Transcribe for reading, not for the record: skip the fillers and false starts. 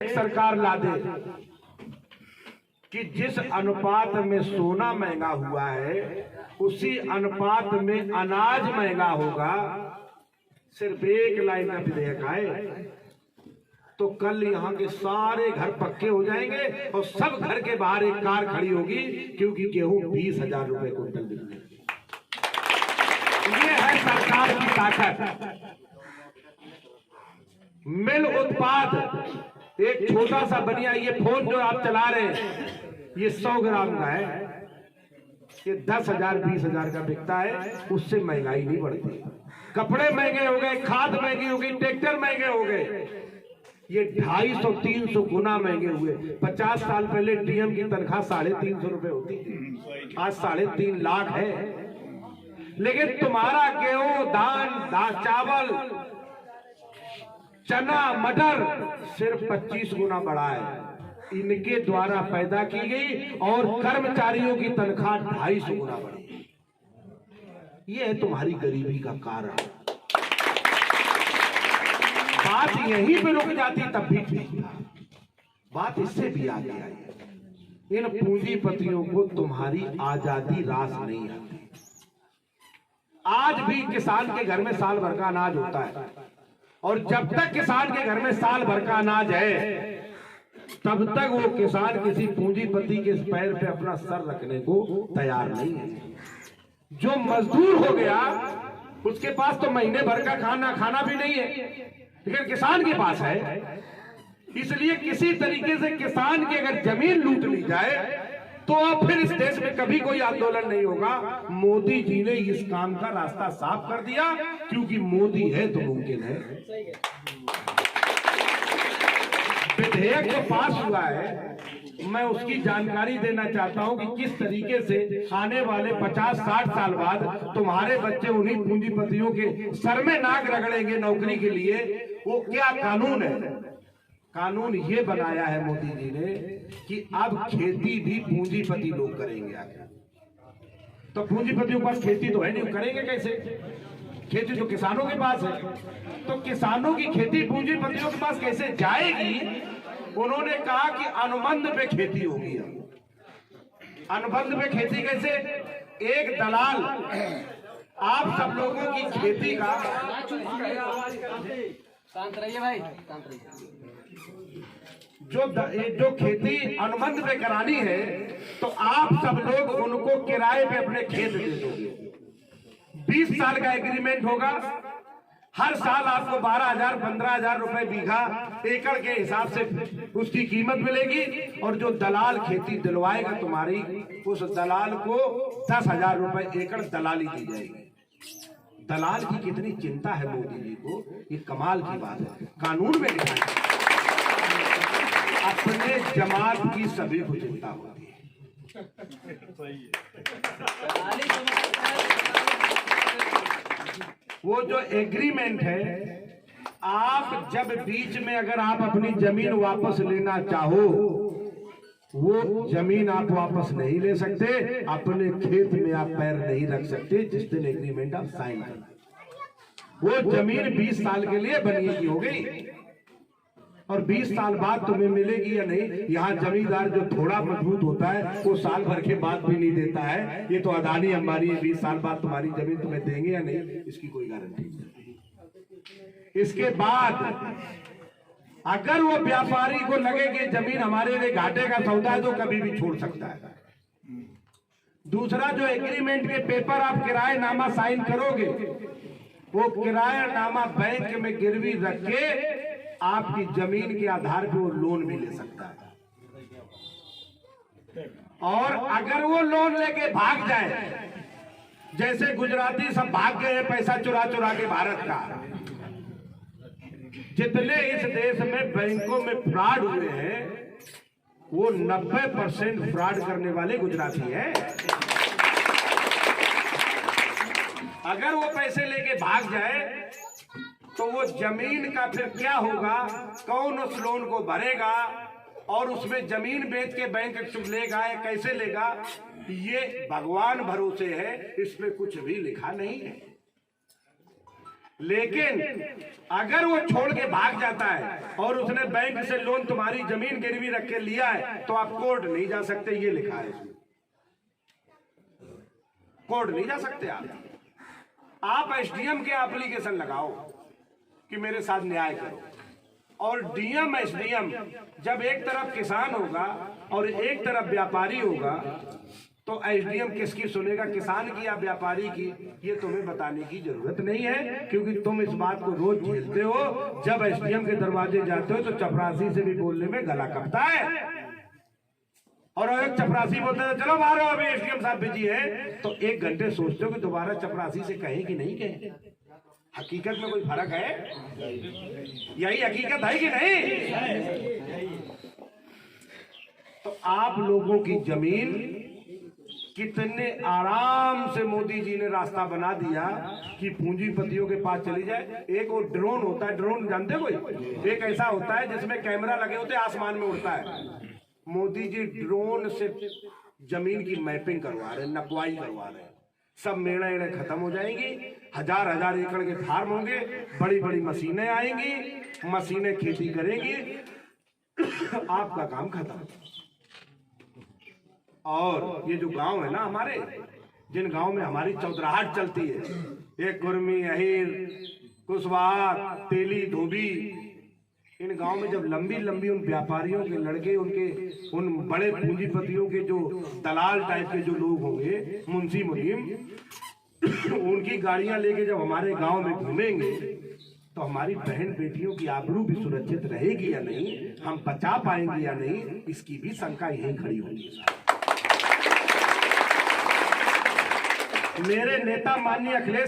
सरकार ला दे कि जिस अनुपात में सोना महंगा हुआ है उसी अनुपात में अनाज महंगा होगा। सिर्फ एक लाइन का विधेयक आए तो कल यहाँ के सारे घर पक्के हो जाएंगे और सब घर के बाहर एक कार खड़ी होगी, क्योंकि गेहूं 20,000 रुपए क्विंटल बिकने। ये है सरकार की ताकत। मिल उत्पाद, एक छोटा सा बनिया, ये फोन जो आप चला रहे हैं ये 100 ग्राम का है, ये 10,000 20,000 का बिकता है, उससे महंगाई नहीं बढ़ती। कपड़े महंगे हो गए, खाद महंगी हो गई, ट्रैक्टर महंगे हो गए, ये 250-300 गुना महंगे हुए। 50 साल पहले डीएम की तनख्वाह 350 रुपए होती थी, आज 3.5 लाख है। लेकिन तुम्हारा गेहूं, धान, चावल, चना, मटर सिर्फ 25 गुना बढ़ा है। इनके द्वारा पैदा की गई और कर्मचारियों की तनख्वाह 250 गुना बढ़ी। यह है तुम्हारी गरीबी का कारण। बात यहीं पे रुक जाती तब भी ठीक था, बात इससे भी आगे आई। इन पूंजीपतियों को तुम्हारी आजादी रास नहीं आती। आज भी किसान के घर में साल भर का अनाज होता है, और जब तक किसान के घर में साल भर का अनाज है तब तक वो किसान किसी पूंजीपति के पैर पे अपना सर रखने को तैयार नहीं है। जो मजदूर हो गया उसके पास तो महीने भर का खाना भी नहीं है, लेकिन किसान के पास है। इसलिए किसी तरीके से किसान की अगर जमीन लूट ली जाए तो अब फिर इस देश में कभी कोई आंदोलन नहीं होगा। मोदी जी ने इस काम का रास्ता साफ कर दिया, क्योंकि मोदी है तो मुमकिन है। विधेयक जो पास हुआ है, मैं उसकी जानकारी देना चाहता हूं कि किस तरीके से आने वाले 50-60 साल बाद तुम्हारे बच्चे उन्हीं पूंजीपतियों के सर में नाक रगड़ेंगे नौकरी के लिए। वो क्या कानून है? कानून ये बनाया है मोदी जी ने कि अब खेती भी पूंजीपति लोग करेंगे आगे। तो पूंजीपतियों के पास खेती तो है नहीं, करेंगे कैसे? खेती तो किसानों के पास है, तो किसानों की खेती पूंजीपतियों के पास कैसे जाएगी? उन्होंने कहा कि अनुबंध पे खेती होगी। अनुबंध पे खेती कैसे? एक दलाल आप सब लोगों की खेती का, शांत रहिए भाई, शांत रहिए। जो खेती अनुबंध पे करानी है तो आप सब लोग उनको किराए पे अपने खेत दे दोगे। 20 साल का एग्रीमेंट होगा, हर साल आपको 12,000 15,000 रुपए बीघा एकड़ के हिसाब से उसकी कीमत मिलेगी, और जो दलाल खेती दिलवाएगा तुम्हारी, उस दलाल को 10,000 रुपए एकड़ दलाली दी जाएगी। दलाल की कितनी चिंता है मोदी जी को, ये कमाल की बात है। कानून में लिखा है अपने जमात की सभी को चिंता होती है। वो जो एग्रीमेंट है, आप जब बीच में अगर आप अपनी जमीन वापस लेना चाहो, वो जमीन आप वापस नहीं ले सकते, अपने खेत में आप पैर नहीं रख सकते जिस दिन एग्रीमेंट आप साइन करना। वो जमीन 20 साल के लिए बनी की हो गई, और 20 साल बाद तुम्हें मिलेगी या नहीं। यहाँ जमींदार जो थोड़ा मजबूत होता है वो साल भर के बाद भी नहीं देता है। ये तो अदानी अंबानी 20 साल बाद तुम्हारी जमीन तुम्हें देंगे या नहीं, इसकी कोई गारंटी नहीं। इसके बाद अगर वो व्यापारी को लगे कि जमीन हमारे लिए घाटे का सौदा है तो कभी भी छोड़ सकता है। दूसरा, जो एग्रीमेंट के पेपर आप किराएनामा साइन करोगे, वो किराएनामा बैंक में गिरवी रख के आपकी जमीन के आधार पर वो लोन भी ले सकता है। और अगर वो लोन लेके भाग जाए, जैसे गुजराती सब भाग गए पैसा चुरा चुरा के भारत का, जितने इस देश में बैंकों में फ्रॉड हुए हैं वो 90% फ्रॉड करने वाले गुजराती हैं। अगर वो पैसे लेके भाग जाए तो वो जमीन का फिर क्या होगा, कौन उस लोन को भरेगा, और उसमें जमीन बेच के बैंक लेगा या कैसे लेगा, ये भगवान भरोसे है, इसमें कुछ भी लिखा नहीं है। लेकिन अगर वो छोड़ के भाग जाता है और उसने बैंक से लोन तुम्हारी जमीन गिरवी रख के लिया है तो आप कोर्ट नहीं जा सकते, ये लिखा है इसमें। कोर्ट नहीं जा सकते आप एसडीएम के एप्लीकेशन लगाओ कि मेरे साथ न्याय करो। और डीएम एसडीएम जब एक तरफ किसान होगा और एक तरफ व्यापारी होगा तो एसडीएम किसकी सुनेगा, किसान की या व्यापारी की, ये तुम्हें बताने की जरूरत नहीं है, क्योंकि तुम इस बात को रोज झेलते हो। जब एसडीएम के दरवाजे जाते हो तो चपरासी से भी बोलने में गला कपता है, और एक चपरासी बोलते हैं चलो बाहर अभी एसडीएम साहब बिजी है, तो 1 घंटे सोचते हो कि दोबारा चपरासी से कहें कि नहीं कहें। हकीकत में कोई फर्क है? यही हकीकत है कि नहीं? तो आप लोगों की जमीन कितने आराम से मोदी जी ने रास्ता बना दिया कि पूंजीपतियों के पास चली जाए। एक वो ड्रोन होता है, ड्रोन जानते हो कोई? एक ऐसा होता है जिसमें कैमरा लगे होते हैं, आसमान में उड़ता है। मोदी जी ड्रोन से जमीन की मैपिंग करवा रहे हैं, नपवाई करवा रहे हैं। सब मेड़े खत्म हो जाएंगी, हजार एकड़ के फार्म होंगे, बड़ी बड़ी मशीनें आएंगी, मशीनें खेती करेंगी, आपका काम खत्म। और ये जो गांव है ना हमारे, जिन गांव में हमारी चौधराहट चलती है, एक कुर्मी, अहिर, कुशवाहा, तेली, धोबी, इन गांव में जब लंबी लंबी उन व्यापारियों के लड़के, उनके उन बड़े पूंजीपतियों के जो दलाल टाइप के जो लोग होंगे, मुंशी मुनीम, उनकी गाड़ियां लेके जब हमारे गांव में घूमेंगे तो हमारी बहन बेटियों की आबरू भी सुरक्षित रहेगी या नहीं, हम बचा पाएंगे या नहीं, इसकी भी शंका यहीं खड़ी होगी। मेरे नेता माननीय अखिलेश